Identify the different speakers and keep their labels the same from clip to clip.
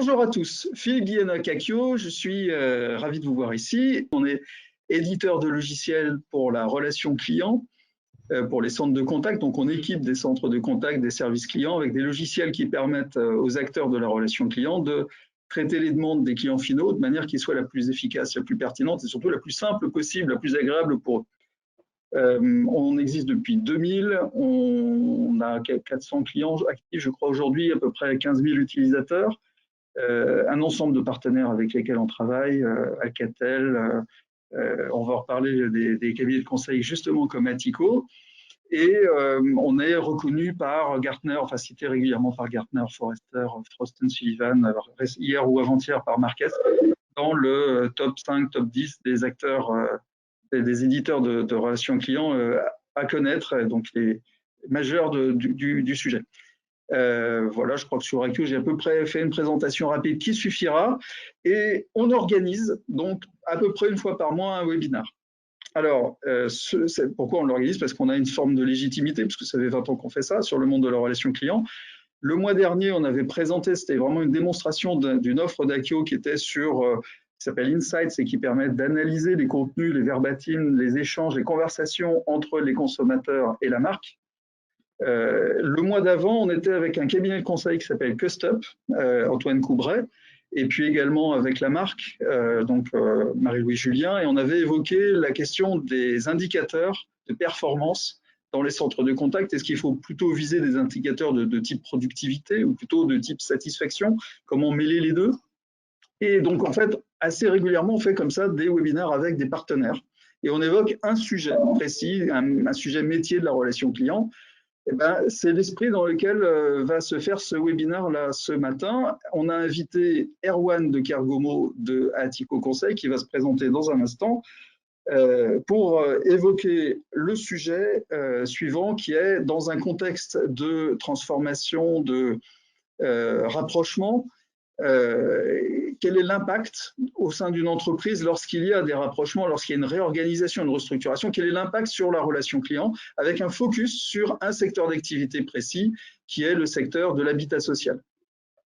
Speaker 1: Bonjour à tous, Philippe Guillen-Cacchio, je suis ravi de vous voir ici. On est éditeur de logiciels pour la relation client, pour les centres de contact. Donc on équipe des centres de contact, des services clients avec des logiciels qui permettent aux acteurs de la relation client de traiter les demandes des clients finaux de manière qui soit la plus efficace, la plus pertinente et surtout la plus simple possible, la plus agréable pour eux. On existe depuis 2000, on a 400 clients actifs, je crois aujourd'hui, à peu près 15 000 utilisateurs. Un ensemble de partenaires avec lesquels on travaille, Alcatel, on va reparler des cabinets de conseil justement comme Atico, et on est reconnu par Gartner, enfin cité régulièrement par Gartner, Forrester, Frost & Sullivan, alors hier ou avant-hier par Marquez, dans le top 5, top 10 des acteurs, des éditeurs de relations clients à connaître, donc les majeurs du sujet. Voilà, je crois que sur Actio, j'ai à peu près fait une présentation rapide qui suffira. Et on organise donc à peu près une fois par mois un webinaire. Alors, pourquoi on l'organise? Parce qu'on a une forme de légitimité, parce que ça fait 20 ans qu'on fait ça, sur le monde de la relation client. Le mois dernier, on avait présenté, c'était vraiment une démonstration d'une offre d'Actio qui était sur, qui s'appelle Insights et qui permet d'analyser les contenus, les verbatims, les échanges, les conversations entre les consommateurs et la marque. Le mois d'avant, on était avec un cabinet de conseil qui s'appelle Custup, Antoine Coubret, et puis également avec la marque, Marie-Louise Julien, et on avait évoqué la question des indicateurs de performance dans les centres de contact. Est-ce qu'il faut plutôt viser des indicateurs de type productivité ou plutôt de type satisfaction? Comment mêler les deux? Et donc, en fait, assez régulièrement, on fait comme ça des webinaires avec des partenaires. Et on évoque un sujet précis, un sujet métier de la relation client. Eh ben, c'est l'esprit dans lequel va se faire ce webinaire-là ce matin. On a invité Erwan de Kergomo de Atico Conseil qui va se présenter dans un instant pour évoquer le sujet suivant qui est dans un contexte de transformation, de rapprochement. Quel est l'impact au sein d'une entreprise lorsqu'il y a des rapprochements, lorsqu'il y a une réorganisation, une restructuration, quel est l'impact sur la relation client avec un focus sur un secteur d'activité précis qui est le secteur de l'habitat social,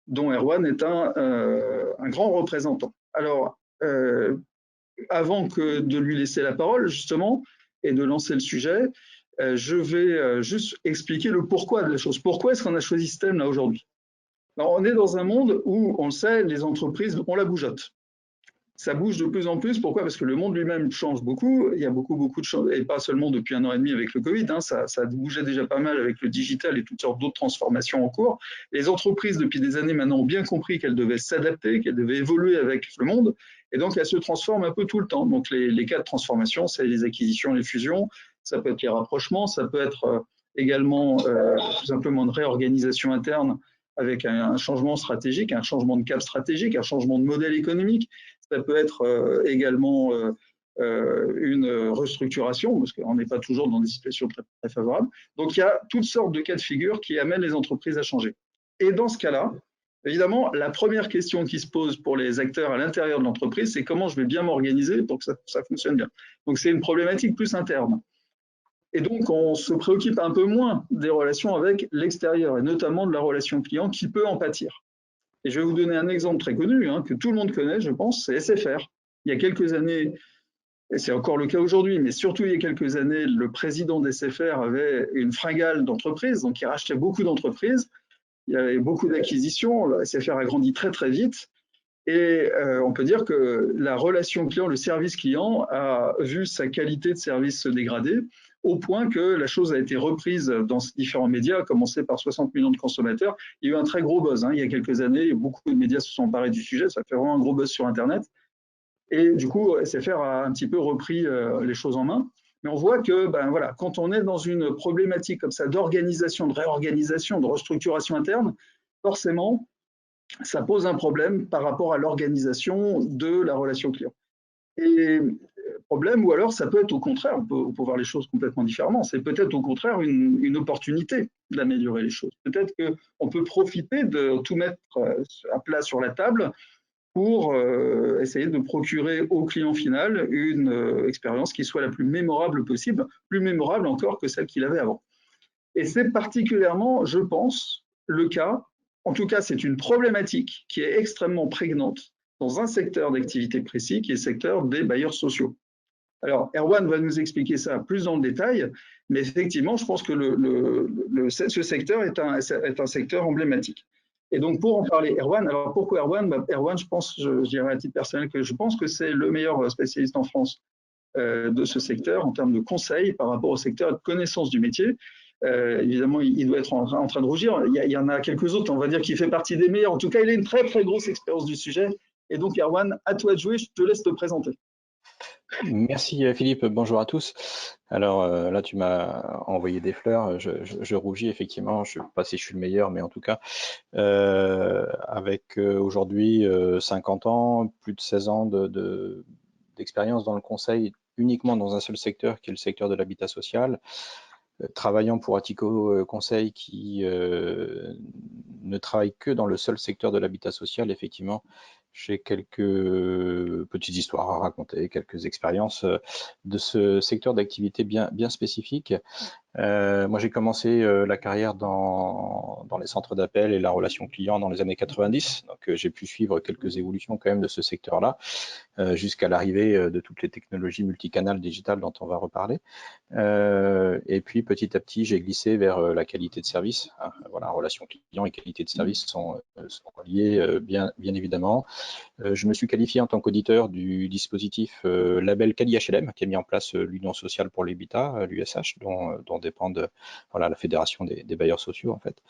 Speaker 1: dont Erwan est un grand représentant. Alors, avant que de lui laisser la parole, justement, et de lancer le sujet, je vais juste expliquer le pourquoi de la chose. Pourquoi est-ce qu'on a choisi ce thème-là aujourd'hui? Alors, on est dans un monde où, on le sait, les entreprises, on la bougeotte. Ça bouge de plus en plus. Pourquoi? Parce que le monde lui-même change beaucoup. Il y a beaucoup de choses, et pas seulement depuis 1 an et demi avec le Covid. Ça bougeait déjà pas mal avec le digital et toutes sortes d'autres transformations en cours. Les entreprises, depuis des années maintenant, ont bien compris qu'elles devaient s'adapter, qu'elles devaient évoluer avec le monde. Et donc, elles se transforment un peu tout le temps. Donc, les cas de transformation, c'est les acquisitions, les fusions. Ça peut être les rapprochements. Ça peut être également tout simplement une réorganisation interne avec un changement stratégique, un changement de cap stratégique, un changement de modèle économique. Ça peut être également une restructuration, parce qu'on n'est pas toujours dans des situations très, très favorables. Donc, il y a toutes sortes de cas de figure qui amènent les entreprises à changer. Et dans ce cas-là, évidemment, la première question qui se pose pour les acteurs à l'intérieur de l'entreprise, c'est comment je vais bien m'organiser pour que ça fonctionne bien. Donc, c'est une problématique plus interne. Et donc, on se préoccupe un peu moins des relations avec l'extérieur, et notamment de la relation client qui peut en pâtir. Et je vais vous donner un exemple très connu, que tout le monde connaît, je pense, c'est SFR. Il y a quelques années, et c'est encore le cas aujourd'hui, mais surtout il y a quelques années, le président d'SFR avait une fringale d'entreprises, donc il rachetait beaucoup d'entreprises, il y avait beaucoup d'acquisitions, SFR a grandi très très vite, et on peut dire que la relation client, le service client a vu sa qualité de service se dégrader, au point que la chose a été reprise dans différents médias, à commencer par 60 millions de consommateurs. Il y a eu un très gros buzz il y a quelques années, beaucoup de médias se sont emparés du sujet, ça fait vraiment un gros buzz sur Internet. Et du coup, SFR a un petit peu repris les choses en main. Mais on voit que voilà, quand on est dans une problématique comme ça d'organisation, de réorganisation, de restructuration interne, forcément, ça pose un problème par rapport à l'organisation de la relation client. Et problème, ou alors ça peut être au contraire, on peut voir les choses complètement différemment, c'est peut-être au contraire une opportunité d'améliorer les choses. Peut-être qu'on peut profiter de tout mettre à plat sur la table pour essayer de procurer au client final une expérience qui soit la plus mémorable possible, plus mémorable encore que celle qu'il avait avant. Et c'est particulièrement, je pense, le cas en tout cas, c'est une problématique qui est extrêmement prégnante dans un secteur d'activité précis, qui est le secteur des bailleurs sociaux. Alors, Erwan va nous expliquer ça plus dans le détail, mais effectivement, je pense que ce secteur est un secteur emblématique. Et donc, pour en parler, Erwan, alors pourquoi Erwan? Erwan, je dirais à titre personnel que je pense que c'est le meilleur spécialiste en France de ce secteur en termes de conseils par rapport au secteur de connaissance du métier. Évidemment, il doit être en train de rougir. Il y en a quelques autres, on va dire, qui fait partie des meilleurs. En tout cas, il a une très, très grosse expérience du sujet. Et donc, Erwan, à toi de jouer, je te laisse te présenter.
Speaker 2: Merci Philippe, bonjour à tous. Alors là, tu m'as envoyé des fleurs, je rougis effectivement, je ne sais pas si je suis le meilleur, mais en tout cas, avec aujourd'hui 50 ans, plus de 16 ans d'expérience dans le conseil, uniquement dans un seul secteur, qui est le secteur de l'habitat social, travaillant pour Atico Conseil, qui ne travaille que dans le seul secteur de l'habitat social, effectivement. J'ai quelques petites histoires à raconter, quelques expériences de ce secteur d'activité bien spécifique. Moi, j'ai commencé la carrière dans les centres d'appel et la relation client dans les années 90. Donc, j'ai pu suivre quelques évolutions quand même de ce secteur-là, jusqu'à l'arrivée de toutes les technologies multicanales digitales dont on va reparler. Et puis, petit à petit, j'ai glissé vers la qualité de service. Voilà, relation client et qualité de service sont liés, bien évidemment. Je me suis qualifié en tant qu'auditeur du dispositif label Cali HLM, qui a mis en place l'Union sociale pour l'habitat, l'USH, dont dépend voilà, la fédération des bailleurs sociaux, en fait.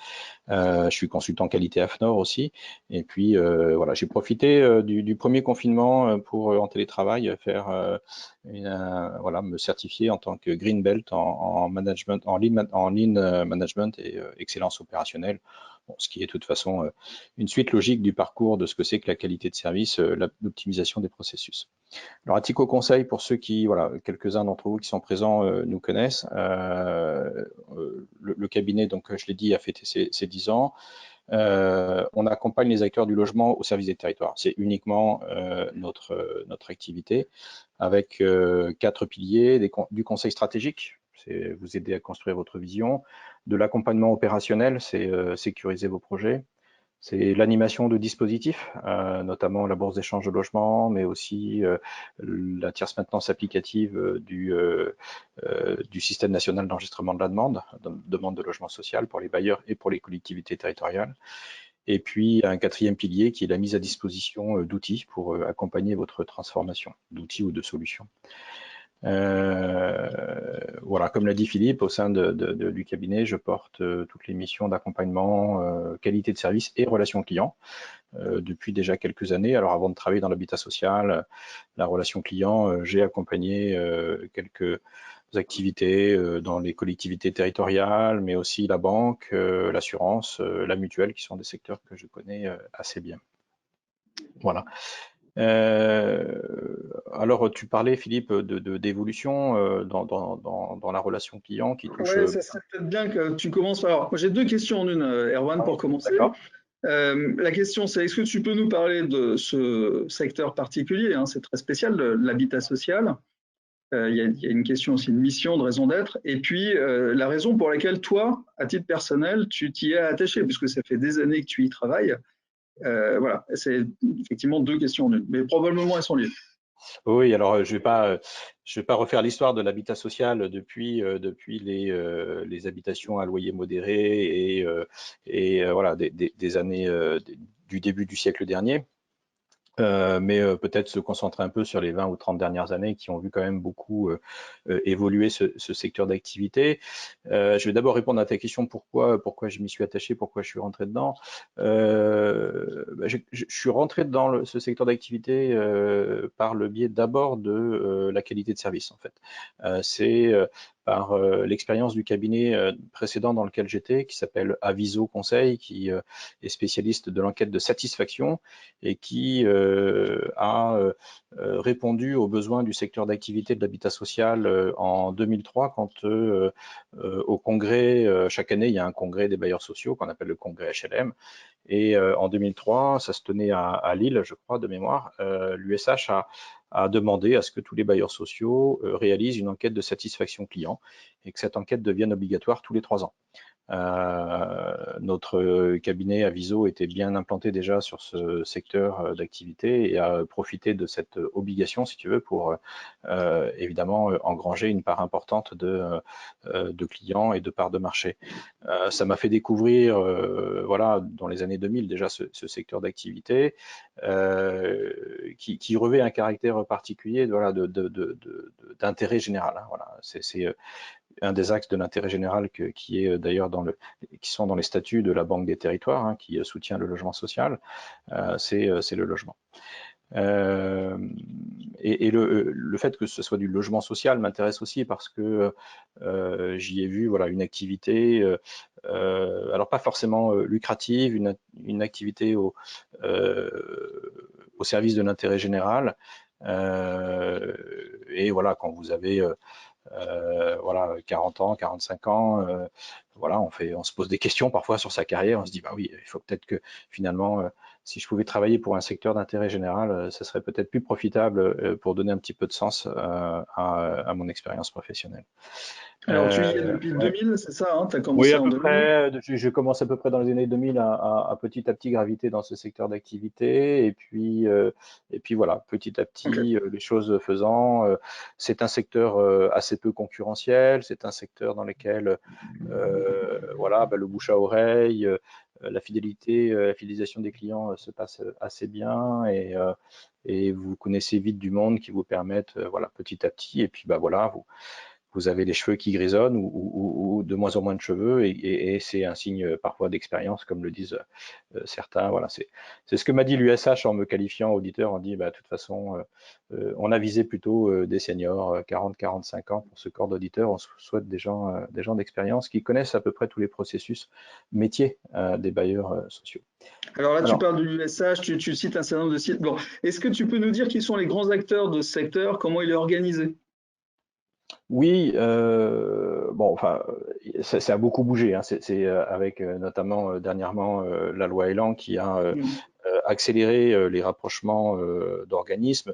Speaker 2: Je suis consultant qualité AFNOR aussi. Et puis, voilà, j'ai profité du premier confinement pour, en télétravail, faire voilà, me certifier en tant que Green Belt en management, en lean management et excellence opérationnelle. Bon, ce qui est de toute façon une suite logique du parcours de ce que c'est que la qualité de service, l'optimisation des processus. Alors, Atico Conseil, pour ceux qui, voilà, quelques-uns d'entre vous qui sont présents nous connaissent, le cabinet, donc je l'ai dit, a fêté ses 10 ans. On accompagne les acteurs du logement au service des territoires. C'est uniquement notre activité, avec 4 piliers, du conseil stratégique, c'est vous aider à construire votre vision, de l'accompagnement opérationnel, c'est sécuriser vos projets, c'est l'animation de dispositifs, notamment la bourse d'échange de logement, mais aussi la tierce maintenance applicative du système national d'enregistrement de la demande de logement social pour les bailleurs et pour les collectivités territoriales. Et puis un quatrième pilier qui est la mise à disposition d'outils pour accompagner votre transformation, d'outils ou de solutions. Voilà, comme l'a dit Philippe, au sein du cabinet, je porte toutes les missions d'accompagnement, qualité de service et relations clients depuis déjà quelques années. Alors avant de travailler dans l'habitat social, la relation client, j'ai accompagné quelques activités dans les collectivités territoriales, mais aussi la banque, l'assurance, la mutuelle, qui sont des secteurs que je connais assez bien. Voilà. Alors, tu parlais, Philippe, d'évolution dans la relation client qui touche.
Speaker 1: Oui, ça serait peut-être bien que tu commences par. Alors, j'ai deux questions en une, Erwan, pour commencer. La question, c'est est-ce que tu peux nous parler de ce secteur particulier, hein, c'est très spécial, l'habitat social. Il y a une question aussi de mission, de raison d'être, et puis la raison pour laquelle toi, à titre personnel, tu t'y es attaché, puisque ça fait des années que tu y travailles. Voilà, c'est effectivement deux questions en une, mais probablement elles sont liées.
Speaker 2: Oui, alors je vais pas refaire l'histoire de l'habitat social depuis les habitations à loyer modéré et voilà des années du début du siècle dernier. Mais peut-être se concentrer un peu sur les 20 ou 30 dernières années qui ont vu quand même beaucoup évoluer ce secteur d'activité. Je vais d'abord répondre à ta question, pourquoi je m'y suis attaché, pourquoi je suis rentré dedans. Je suis rentré dans ce secteur d'activité par le biais d'abord de la qualité de service, en fait. C'est par l'expérience du cabinet précédent dans lequel j'étais, qui s'appelle Aviso Conseil, qui est spécialiste de l'enquête de satisfaction et qui a répondu aux besoins du secteur d'activité de l'habitat social en 2003, quand au congrès, chaque année, il y a un congrès des bailleurs sociaux qu'on appelle le congrès HLM. Et en 2003, ça se tenait à Lille, je crois, de mémoire, l'USH a demandé à ce que tous les bailleurs sociaux réalisent une enquête de satisfaction client et que cette enquête devienne obligatoire tous les 3 ans. Notre cabinet Aviso était bien implanté déjà sur ce secteur d'activité et a profité de cette obligation, si tu veux, pour évidemment engranger une part importante de clients et de parts de marché. Ça m'a fait découvrir, voilà, dans les années 2000 déjà ce secteur d'activité qui revêt un caractère particulier, voilà, d'intérêt général. Hein, voilà, c'est un des axes de l'intérêt général qui est d'ailleurs qui sont dans les statuts de la Banque des Territoires, hein, qui soutient le logement social, c'est le logement. Et le fait que ce soit du logement social m'intéresse aussi parce que j'y ai vu, voilà, une activité, alors pas forcément lucrative, une activité au service de l'intérêt général. Et voilà, quand vous avez voilà, 40 ans, 45 ans, voilà, on se pose des questions parfois sur sa carrière, on se dit, bah oui, il faut peut-être que finalement, si je pouvais travailler pour un secteur d'intérêt général, ça serait peut-être plus profitable pour donner un petit peu de sens à mon expérience professionnelle.
Speaker 1: Alors, tu y es depuis
Speaker 2: Ouais.
Speaker 1: 2000, c'est ça, hein, tu as
Speaker 2: Oui,
Speaker 1: commencé
Speaker 2: à
Speaker 1: en
Speaker 2: peu
Speaker 1: 2000.
Speaker 2: près. Je commence à peu près dans les années 2000 à petit graviter dans ce secteur d'activité. Et puis voilà, petit à
Speaker 1: Ok.
Speaker 2: petit, les choses faisant, c'est un secteur assez peu concurrentiel. C'est un secteur dans lequel voilà, bah, le bouche à oreille, la fidélité, la fidélisation des clients se passe assez bien et vous connaissez vite du monde qui vous permettent, voilà, petit à petit. Et puis bah voilà, vous avez les cheveux qui grisonnent ou de moins en moins de cheveux et c'est un signe parfois d'expérience, comme le disent certains. Voilà, c'est ce que m'a dit l'USH en me qualifiant auditeur. On dit, bah, de toute façon, on a visé plutôt des seniors, 40-45 ans pour ce corps d'auditeurs. On souhaite des gens d'expérience qui connaissent à peu près tous les processus métiers des bailleurs sociaux.
Speaker 1: Alors là, tu
Speaker 2: Alors,
Speaker 1: parles de l'USH, tu cites un certain nombre de sites. Bon, est-ce que tu peux nous dire qui sont les grands acteurs de ce secteur, comment il est organisé?
Speaker 2: oui, bon, enfin, ça a beaucoup bougé, hein. C'est avec notamment dernièrement la loi Elan qui a
Speaker 1: Mm.
Speaker 2: accéléré les rapprochements d'organismes.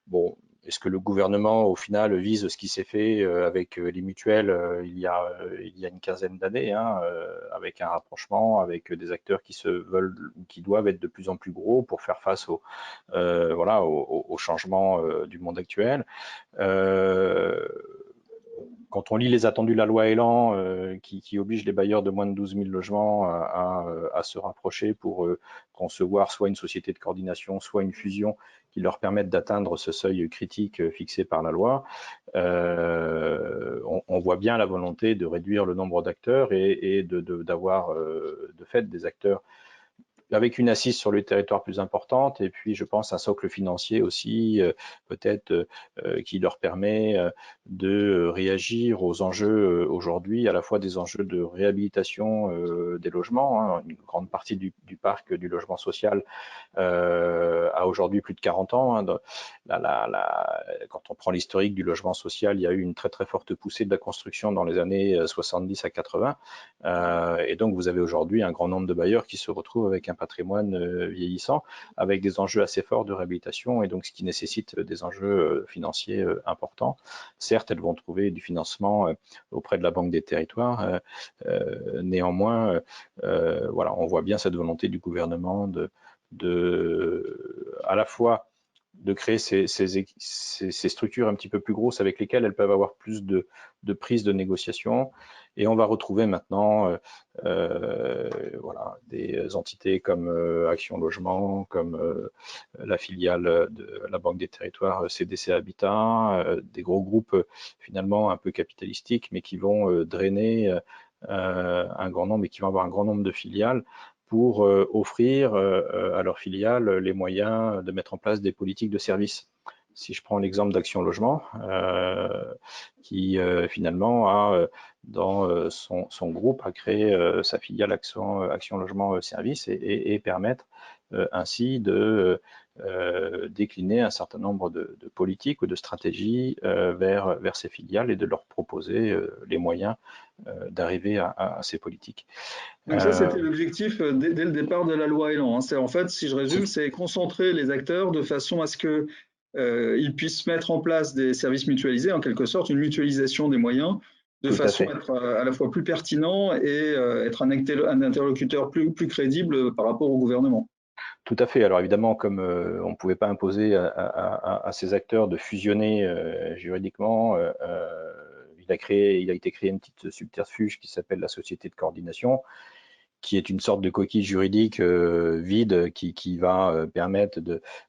Speaker 2: Bon, est-ce que le gouvernement, au final, vise ce qui s'est fait avec les mutuelles il y a une quinzaine d'années, hein, avec un rapprochement, avec des acteurs qui se veulent, qui doivent être de plus en plus gros pour faire face voilà, au changement du monde actuel. Euh, Quand on lit les attendus de la loi Elan, qui oblige les bailleurs de moins de 12 000 logements à se rapprocher pour concevoir soit une société de coordination, soit une fusion qui leur permette d'atteindre ce seuil critique fixé par la loi, on voit bien la volonté de réduire le nombre d'acteurs et d'avoir de fait des acteurs avec une assise sur le territoire plus importante et puis je pense un socle financier aussi peut-être qui leur permet de réagir aux enjeux aujourd'hui, à la fois des enjeux de réhabilitation des logements, hein. Une grande partie du parc du logement social a aujourd'hui plus de 40 ans. Hein. Quand on prend l'historique du logement social, il y a eu une très très forte poussée de la construction dans les années 70 à 80. Et donc vous avez aujourd'hui un grand nombre de bailleurs qui se retrouvent avec un patrimoine vieillissant, avec des enjeux assez forts de réhabilitation, et donc ce qui nécessite des enjeux financiers importants. Certes, elles vont trouver du financement auprès de la Banque des Territoires. Néanmoins, voilà, on voit bien cette volonté du gouvernement à la fois de créer ces structures un petit peu plus grosses avec lesquelles elles peuvent avoir plus de prise de négociation. Et on va retrouver maintenant voilà, des entités comme Action Logement, comme la filiale de la Banque des Territoires CDC Habitat, des gros groupes finalement un peu capitalistiques, mais qui vont drainer un grand nombre et qui vont avoir un grand nombre de filiales pour offrir à leurs filiales les moyens de mettre en place des politiques de service. Si je prends l'exemple d'Action Logement, qui finalement a dans son groupe a créé sa filiale Action Logement Service et permettre ainsi de décliner un certain nombre de politiques ou de stratégies vers ces filiales et de leur proposer les moyens d'arriver à ces politiques.
Speaker 1: Donc ça, c'était l'objectif dès le départ de la loi Elan, hein. C'est en fait, si je résume, c'est concentrer les acteurs de façon à ce que ils puissent mettre en place des services mutualisés, en quelque sorte, une mutualisation des moyens de
Speaker 2: Tout à
Speaker 1: façon
Speaker 2: fait.
Speaker 1: à être à la fois plus pertinent et être un interlocuteur plus crédible par rapport au gouvernement.
Speaker 2: Tout à fait. Alors évidemment, comme on ne pouvait pas imposer à ces acteurs de fusionner juridiquement, il a été créé une petite subterfuge qui s'appelle la société de coordination, qui est une sorte de coquille juridique vide qui va permettre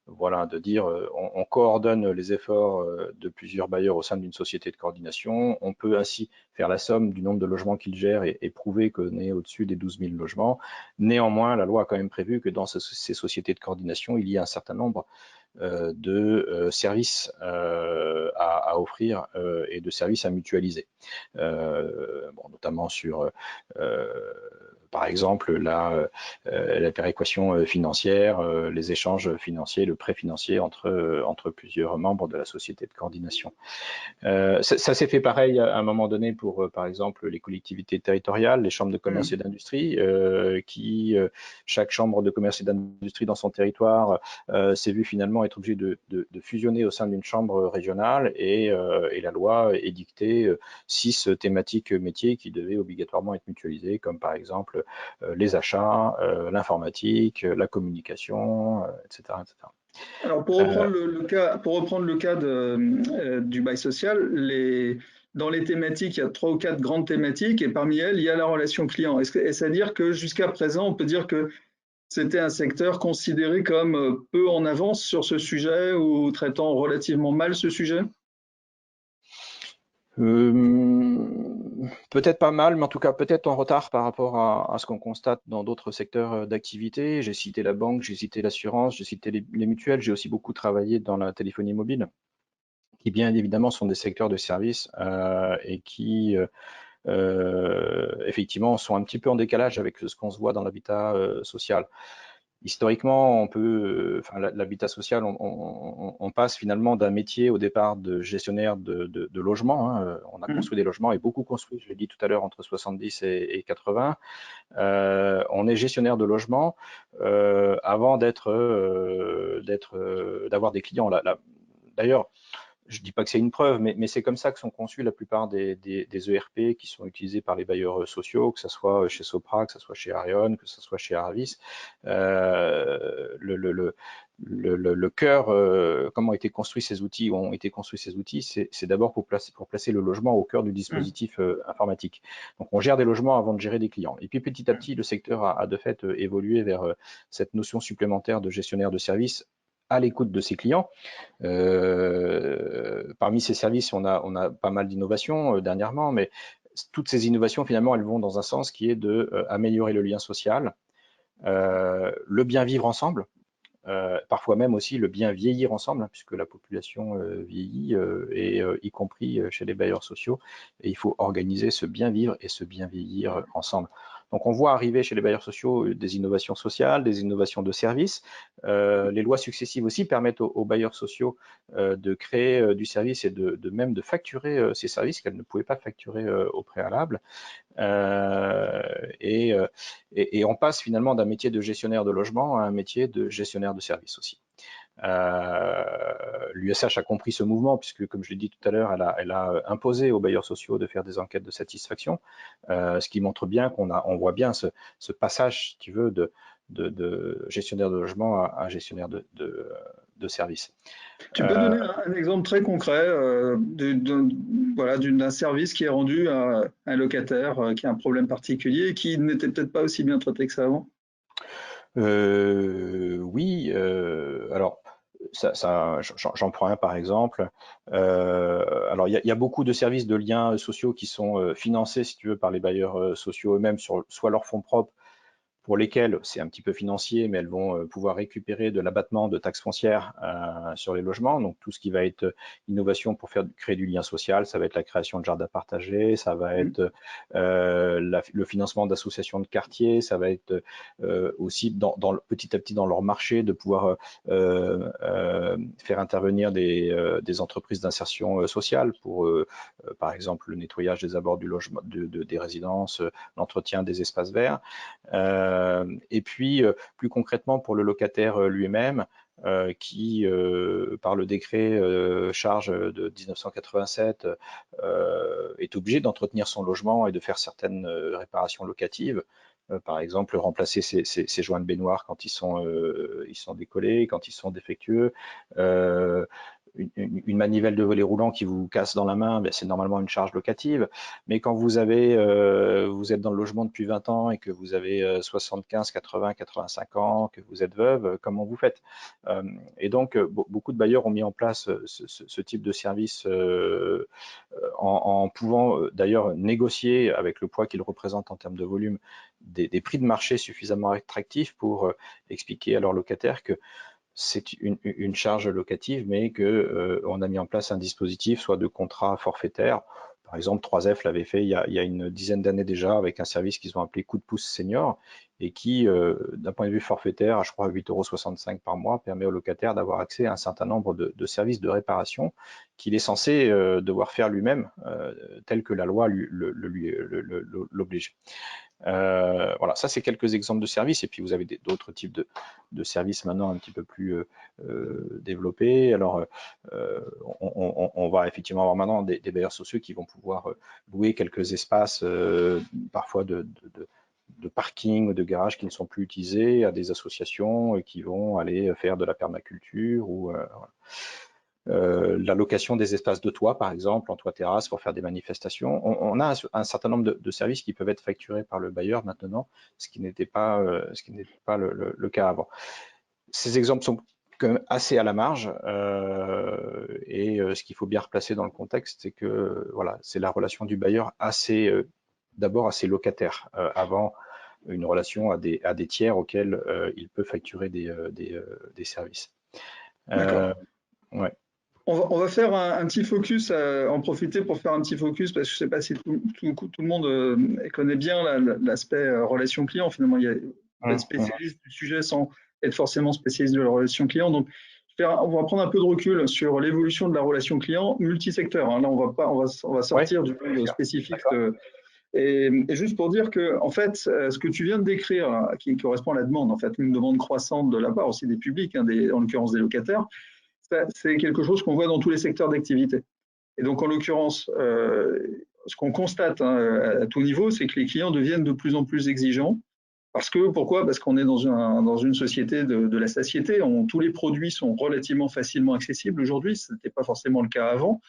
Speaker 2: voilà, de dire on coordonne les efforts de plusieurs bailleurs au sein d'une société de coordination. On peut ainsi faire la somme du nombre de logements qu'ils gèrent et prouver qu'on est au-dessus des 12 000 logements. Néanmoins, la loi a quand même prévu que dans ces sociétés de coordination, il y a un certain nombre de services à offrir et de services à mutualiser. Bon, notamment sur par exemple la péréquation financière, les échanges financiers, le prêt financier entre plusieurs membres de la société de coordination. Ça s'est fait pareil à un moment donné pour, par exemple, les collectivités territoriales, les chambres de commerce et d'industrie, chaque chambre de commerce et d'industrie dans son territoire s'est vue finalement être obligée de fusionner au sein d'une chambre régionale et la loi édictait 6 thématiques métiers qui devaient obligatoirement être mutualisées, comme par exemple les achats, l'informatique, la communication, etc., etc.
Speaker 1: Alors, pour reprendre le cas du bail social, dans les thématiques, il y a 3 ou 4 grandes thématiques et parmi elles, il y a la relation client. Est-ce à dire que jusqu'à présent, on peut dire que c'était un secteur considéré comme peu en avance sur ce sujet ou traitant relativement mal ce sujet?
Speaker 2: Peut-être pas mal, mais en tout cas peut-être en retard par rapport à ce qu'on constate dans d'autres secteurs d'activité. J'ai cité la banque, j'ai cité l'assurance, j'ai cité les mutuelles, j'ai aussi beaucoup travaillé dans la téléphonie mobile, qui bien évidemment sont des secteurs de services et qui effectivement sont un petit peu en décalage avec ce qu'on se voit dans l'habitat social. Historiquement, l'habitat social, on passe finalement d'un métier au départ de gestionnaire de logements. Hein. On a construit des logements et beaucoup construit, je l'ai dit tout à l'heure, entre 70 et 80. On est gestionnaire de logements avant d'avoir des clients. D'ailleurs, je ne dis pas que c'est une preuve, mais c'est comme ça que sont conçus la plupart des ERP qui sont utilisés par les bailleurs sociaux, que ce soit chez Sopra, que ce soit chez Arion, que ce soit chez Arvis. Le cœur, comment ont été construits ces outils, c'est d'abord pour placer le logement au cœur du dispositif informatique. Donc on gère des logements avant de gérer des clients. Et puis petit à petit, le secteur a de fait évolué vers cette notion supplémentaire de gestionnaire de services à l'écoute de ses clients. Parmi ces services, on a pas mal d'innovations dernièrement, mais toutes ces innovations, finalement, elles vont dans un sens qui est d'améliorer le lien social, le bien vivre ensemble, parfois même aussi le bien vieillir ensemble, hein, puisque la population vieillit, et y compris chez les bailleurs sociaux, et il faut organiser ce bien vivre et ce bien vieillir ensemble. Donc on voit arriver chez les bailleurs sociaux des innovations sociales, des innovations de services. Les lois successives aussi permettent aux bailleurs sociaux de créer du service et même de facturer ces services qu'elles ne pouvaient pas facturer au préalable. Et on passe finalement d'un métier de gestionnaire de logement à un métier de gestionnaire de service aussi. L'USH a compris ce mouvement puisque, comme je l'ai dit tout à l'heure, elle a imposé aux bailleurs sociaux de faire des enquêtes de satisfaction, ce qui montre bien on voit bien ce passage, si tu veux, de gestionnaire de logement à gestionnaire de service.
Speaker 1: Tu peux donner un exemple très concret d'un service qui est rendu à un locataire qui a un problème particulier et qui n'était peut-être pas aussi bien traité que ça avant?
Speaker 2: Oui, alors j'en prends un par exemple. Alors il y a beaucoup de services de liens sociaux qui sont financés, si tu veux, par les bailleurs sociaux eux-mêmes sur soit leurs fonds propres, pour lesquelles c'est un petit peu financier, mais elles vont pouvoir récupérer de l'abattement de taxes foncières sur les logements. Donc tout ce qui va être innovation pour créer du lien social, ça va être la création de jardins partagés, ça va être le financement d'associations de quartier, ça va être aussi petit à petit dans leur marché de pouvoir faire intervenir des entreprises d'insertion sociale pour, par exemple, le nettoyage des abords du logement, des résidences, l'entretien des espaces verts. Et puis, plus concrètement, pour le locataire lui-même, qui, par le décret charge de 1987, est obligé d'entretenir son logement et de faire certaines réparations locatives. Par exemple, remplacer ses joints de baignoire quand ils sont décollés, quand ils sont défectueux. Une manivelle de volet roulant qui vous casse dans la main, ben c'est normalement une charge locative. Mais quand vous êtes dans le logement depuis 20 ans et que vous avez 75, 80, 85 ans, que vous êtes veuve, comment vous faites? Et donc, beaucoup de bailleurs ont mis en place ce type de service en pouvant d'ailleurs négocier avec le poids qu'ils représentent en termes de volume des prix de marché suffisamment attractifs pour expliquer à leurs locataires que c'est une charge locative, mais qu'on a mis en place un dispositif, soit de contrat forfaitaire. Par exemple, 3F l'avait fait il y a une dizaine d'années déjà avec un service qu'ils ont appelé Coup de pouce senior et qui, d'un point de vue forfaitaire, à je crois 8,65 € par mois, permet aux locataires d'avoir accès à un certain nombre de services de réparation qu'il est censé devoir faire lui-même, tel que la loi l'oblige. Voilà, ça c'est quelques exemples de services, et puis vous avez d'autres types de services maintenant un petit peu plus développés. Alors, on va effectivement avoir maintenant des bailleurs sociaux qui vont pouvoir louer quelques espaces, parfois de parking ou de garage qui ne sont plus utilisés à des associations qui vont aller faire de la permaculture ou la location des espaces de toit, par exemple, en toit-terrasse pour faire des manifestations. On a un certain nombre de services qui peuvent être facturés par le bailleur maintenant, ce qui n'était pas le cas avant. Ces exemples sont quand même assez à la marge, et ce qu'il faut bien replacer dans le contexte, c'est que voilà, c'est la relation du bailleur d'abord à ses locataires, avant une relation à des tiers auxquels il peut facturer des services.
Speaker 1: Ouais. On va faire un petit focus, en profiter pour faire un petit focus, parce que je ne sais pas si tout le monde connaît bien l'aspect relation client. Finalement, il y a être spécialiste du sujet sans être forcément spécialiste de la relation client. Donc, on va prendre un peu de recul sur l'évolution de la relation client multisecteur. Là, on va sortir du monde spécifique. Et juste pour dire que, en fait, ce que tu viens de décrire, qui correspond à la demande, en fait, une demande croissante de la part aussi des publics, en l'occurrence des locataires, c'est quelque chose qu'on voit dans tous les secteurs d'activité. Et donc, en l'occurrence, ce qu'on constate à tout niveau, c'est que les clients deviennent de plus en plus exigeants. Pourquoi ? Parce qu'on est dans une société de la satiété. Tous les produits sont relativement facilement accessibles aujourd'hui. Ce n'était pas forcément le cas avant.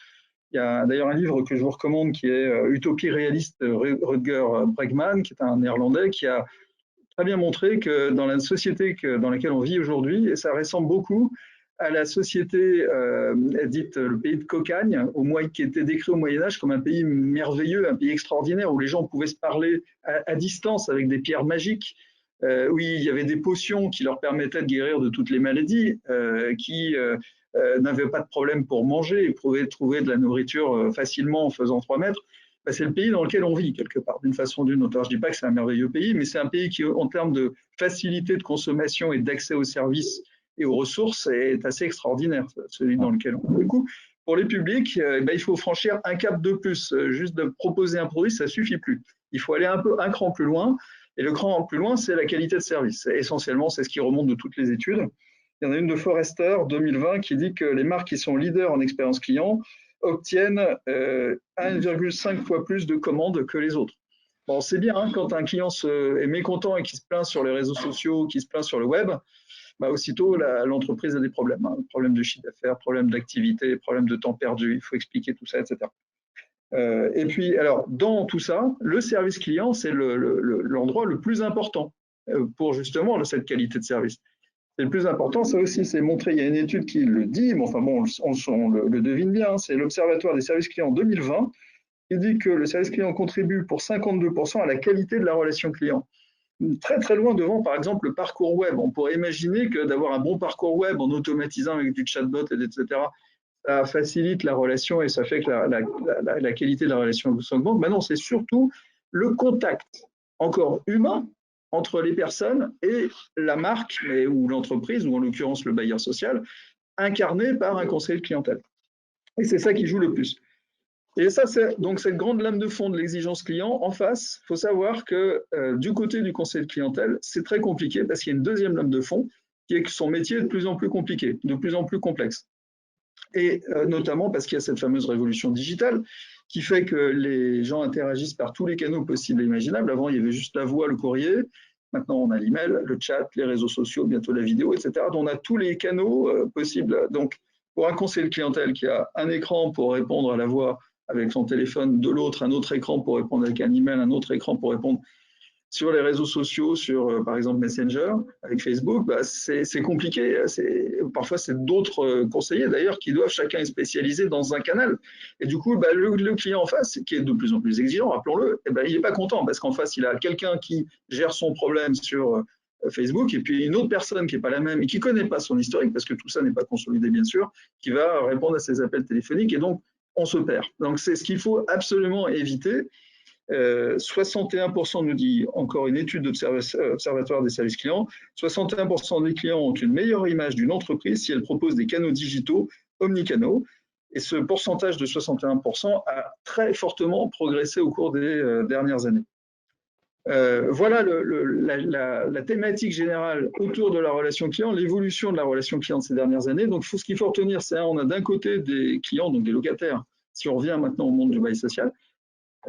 Speaker 1: Il y a d'ailleurs un livre que je vous recommande qui est Utopie réaliste de Rutger Bregman, qui est un Néerlandais, qui a très bien montré que dans la société dans laquelle on vit aujourd'hui, et ça ressemble beaucoup à la société dite le pays de Cocagne, qui était décrit au Moyen-Âge comme un pays merveilleux, un pays extraordinaire, où les gens pouvaient se parler à distance avec des pierres magiques, où il y avait des potions qui leur permettaient de guérir de toutes les maladies, qui n'avaient pas de problème pour manger et pouvaient trouver de la nourriture facilement en faisant 3 mètres. C'est le pays dans lequel on vit, quelque part, d'une façon ou d'une autre. Alors, je ne dis pas que c'est un merveilleux pays, mais c'est un pays qui, en termes de facilité de consommation et d'accès aux services et aux ressources, est assez extraordinaire, celui dans lequel on est. Du coup, pour les publics, il faut franchir un cap de plus. Juste de proposer un produit, ça ne suffit plus. Il faut aller un cran plus loin. Et le cran plus loin, c'est la qualité de service. Essentiellement, c'est ce qui remonte de toutes les études. Il y en a une de Forrester 2020 qui dit que les marques qui sont leaders en expérience client obtiennent 1,5 fois plus de commandes que les autres. Bon, c'est bien quand un client est mécontent et qui se plaint sur les réseaux sociaux, qui se plaint sur le web, aussitôt l'entreprise a des problèmes. Problème de chiffre d'affaires, problème d'activité, problème de temps perdu, il faut expliquer tout ça, etc. Et puis, alors, dans tout ça, le service client, c'est l'endroit le plus important pour justement cette qualité de service. C'est le plus important, ça aussi, c'est montré. Il y a une étude qui le dit, mais enfin bon, on le devine bien. C'est l'Observatoire des services clients 2020 qui dit que le service client contribue pour 52% à la qualité de la relation client. Très très loin devant, par exemple, le parcours web. On pourrait imaginer que d'avoir un bon parcours web en automatisant avec du chatbot, etc., ça facilite la relation et ça fait que la qualité de la relation s'augmente. Mais non, c'est surtout le contact encore humain entre les personnes et la marque ou l'entreprise, ou en l'occurrence le bailleur social, incarné par un conseiller de clientèle. Et c'est ça qui joue le plus. Et ça, c'est donc cette grande lame de fond de l'exigence client. En face, il faut savoir que du côté du conseiller de clientèle, c'est très compliqué parce qu'il y a une deuxième lame de fond qui est que son métier est de plus en plus compliqué, de plus en plus complexe. Et notamment parce qu'il y a cette fameuse révolution digitale qui fait que les gens interagissent par tous les canaux possibles et imaginables. Avant, il y avait juste la voix, le courrier. Maintenant, on a l'email, le chat, les réseaux sociaux, bientôt la vidéo, etc. Donc, on a tous les canaux possibles. Donc, pour un conseiller de clientèle qui a un écran pour répondre à la voix avec son téléphone, de l'autre, un autre écran pour répondre avec un email, un autre écran pour répondre sur les réseaux sociaux, sur par exemple Messenger, avec Facebook, bah, c'est compliqué. Parfois, c'est d'autres conseillers d'ailleurs qui doivent chacun être spécialisé dans un canal. Et du coup, bah, le client en face, qui est de plus en plus exigeant, rappelons-le, eh ben, il n'est pas content parce qu'en face, il a quelqu'un qui gère son problème sur Facebook et puis une autre personne qui n'est pas la même et qui ne connaît pas son historique, parce que tout ça n'est pas consolidé bien sûr, qui va répondre à ses appels téléphoniques et donc on se perd. Donc c'est ce qu'il faut absolument éviter. 61% nous dit, encore une étude d'Observatoire des services clients, 61% des clients ont une meilleure image d'une entreprise si elle propose des canaux digitaux omnicanaux. Et ce pourcentage de 61% a très fortement progressé au cours des dernières années. Voilà la thématique générale autour de la relation client, l'évolution de la relation client de ces dernières années. Donc, ce qu'il faut retenir, c'est on a d'un côté des clients, donc des locataires, si on revient maintenant au monde du bail social,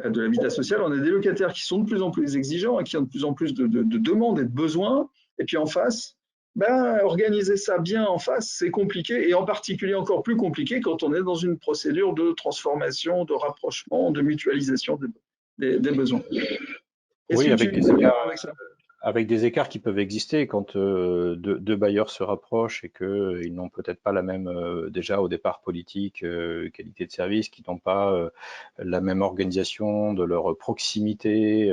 Speaker 1: de l'habitat social, on a des locataires qui sont de plus en plus exigeants et qui ont de plus en plus de demandes et de besoins. Et puis en face, ben, organiser ça bien en face, c'est compliqué, et en particulier encore plus compliqué quand on est dans une procédure de transformation, de rapprochement, de mutualisation des besoins. Est-ce
Speaker 2: Oui,
Speaker 1: que tu es d'accord avec ça?
Speaker 2: avec des écarts qui peuvent exister quand deux bailleurs se rapprochent et qu'ils n'ont peut-être pas la même, déjà au départ, politique, qualité de service, qui n'ont pas la même organisation de leur proximité,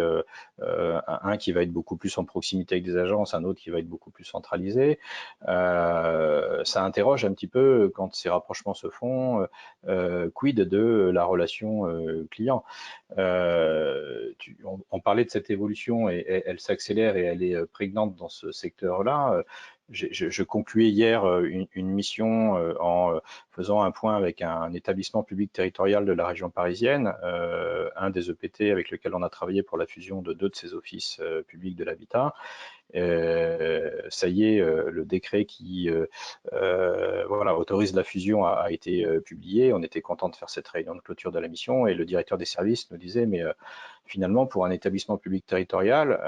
Speaker 2: un qui va être beaucoup plus en proximité avec des agences, un autre qui va être beaucoup plus centralisé. Ça interroge un petit peu quand ces rapprochements se font, quid de la relation client. On parlait de cette évolution et elle s'accélère et elle est prégnante dans ce secteur-là. Je concluais hier une mission en faisant un point avec un établissement public territorial de la région parisienne, un des EPT avec lequel on a travaillé pour la fusion de deux de ces offices publics de l'habitat. Ça y est, le décret qui voilà, autorise la fusion a été publié. On était content de faire cette réunion de clôture de la mission et le directeur des services nous disait, mais finalement, pour un établissement public territorial,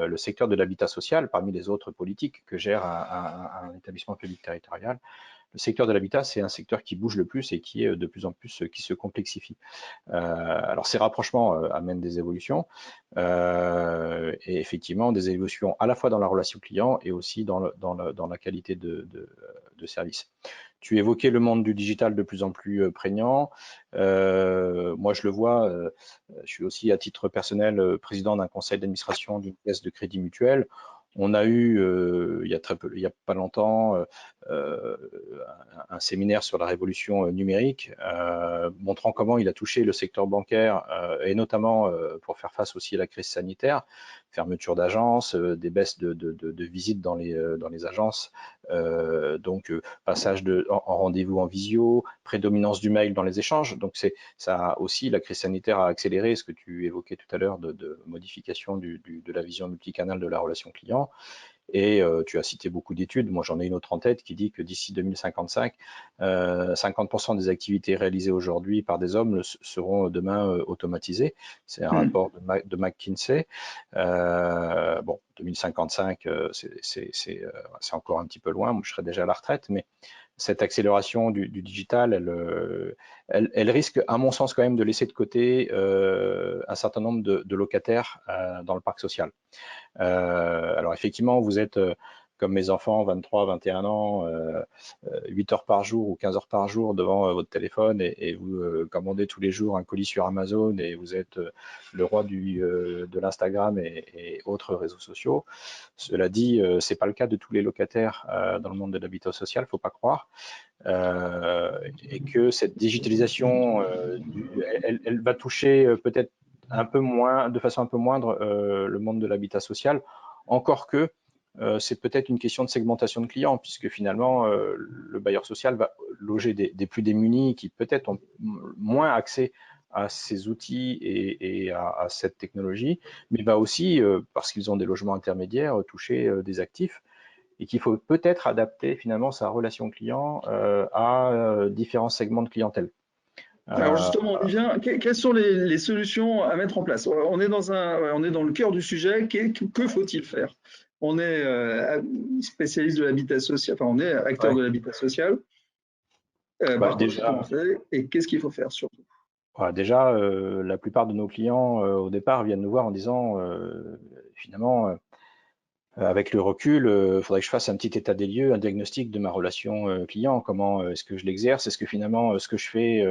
Speaker 2: le secteur de l'habitat social, parmi les autres politiques que gère un établissement public territorial, le secteur de l'habitat, c'est un secteur qui bouge le plus et qui est de plus en plus qui se complexifie. Alors ces rapprochements amènent des évolutions et effectivement des évolutions à la fois dans la relation client et aussi dans la qualité de service. Tu évoquais le monde du digital de plus en plus prégnant. Moi, je le vois, je suis aussi à titre personnel président d'un conseil d'administration d'une caisse de crédit mutuel. On a eu, il y a pas longtemps, un séminaire sur la révolution numérique, montrant comment il a touché le secteur bancaire, et notamment pour faire face aussi à la crise sanitaire, fermeture d'agences, des baisses de visites dans les agences, donc passage en rendez-vous en visio, prédominance du mail dans les échanges. Donc ça aussi, la crise sanitaire a accéléré ce que tu évoquais tout à l'heure de modification de la vision multicanale de la relation client. Et tu as cité beaucoup d'études, moi j'en ai une autre en tête qui dit que d'ici 2055, 50% des activités réalisées aujourd'hui par des hommes seront demain automatisées. C'est un rapport de McKinsey. Bon, 2055, c'est encore un petit peu loin, moi je serai déjà à la retraite, mais cette accélération du digital, elle risque, à mon sens, quand même de laisser de côté un certain nombre de locataires dans le parc social. Alors effectivement, vous êtes comme mes enfants, 23, 21 ans, 8 heures par jour ou 15 heures par jour devant votre téléphone et vous commandez tous les jours un colis sur Amazon et vous êtes le roi de l'Instagram et autres réseaux sociaux. Cela dit, c'est pas le cas de tous les locataires dans le monde de l'habitat social, faut pas croire. Et que cette digitalisation, elle va toucher peut-être un peu moins, de façon un peu moindre, le monde de l'habitat social, encore que c'est peut-être une question de segmentation de clients, puisque finalement, le bailleur social va loger des plus démunis qui peut-être ont moins accès à ces outils et à cette technologie, mais va aussi, parce qu'ils ont des logements intermédiaires, toucher des actifs et qu'il faut peut-être adapter finalement sa relation client à différents segments de clientèle.
Speaker 1: Alors justement, on y vient. Quelles sont les solutions à mettre en place? On est on est dans le cœur du sujet. Que faut-il faire? On est spécialiste de l'habitat social, enfin on est acteur
Speaker 2: Ouais.
Speaker 1: de l'habitat social.
Speaker 2: Bah,
Speaker 1: Par contre,
Speaker 2: déjà,
Speaker 1: comment on fait et qu'est-ce qu'il faut faire surtout?
Speaker 2: voilà, déjà la plupart de nos clients au départ viennent nous voir en disant finalement avec le recul, il faudrait que je fasse un petit état des lieux, un diagnostic de ma relation client. Comment est-ce que je l'exerce? Est-ce que finalement ce que je fais